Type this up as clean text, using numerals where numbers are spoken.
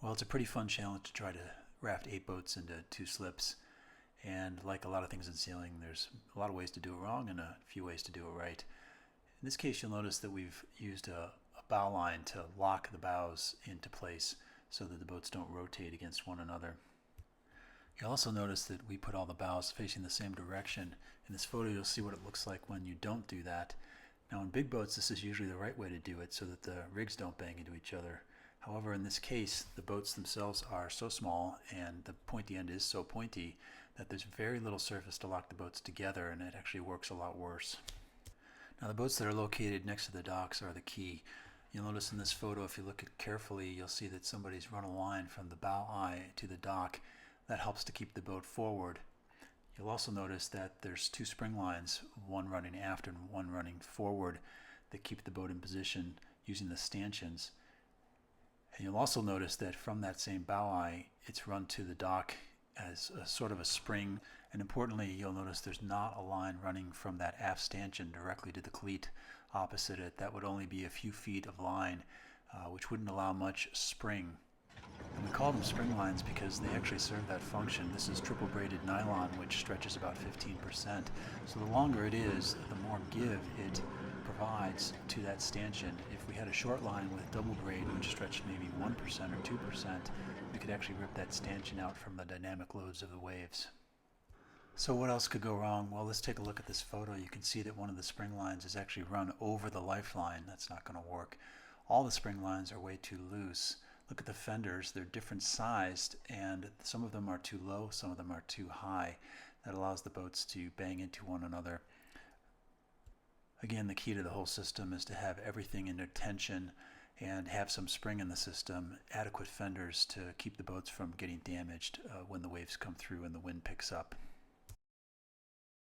Well, it's a pretty fun challenge to try to raft 8 boats into 2 slips. And like a lot of things in sailing, there's a lot of ways to do it wrong and a few ways to do it right. In this case, you'll notice that we've used a bow line to lock the bows into place so that the boats don't rotate against one another. You'll also notice that we put all the bows facing the same direction. In this photo, you'll see what it looks like when you don't do that. Now, in big boats, this is usually the right way to do it so that the rigs don't bang into each other. However, in this case, the boats themselves are so small and the pointy end is so pointy that there's very little surface to lock the boats together, and it actually works a lot worse. Now, the boats that are located next to the docks are the key. You'll notice in this photo, if you look at it carefully, you'll see that somebody's run a line from the bow eye to the dock. That helps to keep the boat forward. You'll also notice that there's 2 spring lines, one running aft and one running forward, that keep the boat in position using the stanchions. And you'll also notice that from that same bow eye, it's run to the dock as a sort of a spring. And importantly, you'll notice there's not a line running from that aft stanchion directly to the cleat opposite it. That would only be a few feet of line, which wouldn't allow much spring. And we call them spring lines because they actually serve that function. This is triple braided nylon, which stretches about 15%. So the longer it is, the more give it provides to that stanchion. If we had a short line with double braid, which stretched maybe 1% or 2%, we could actually rip that stanchion out from the dynamic loads of the waves. So what else could go wrong? Well, let's take a look at this photo. You can see that one of the spring lines is actually run over the lifeline. That's not going to work. All the spring lines are way too loose. Look at the fenders. They're different sized, and some of them are too low, some of them are too high. That allows the boats to bang into one another. Again, the key to the whole system is to have everything in tension and have some spring in the system, adequate fenders to keep the boats from getting damaged when the waves come through and the wind picks up.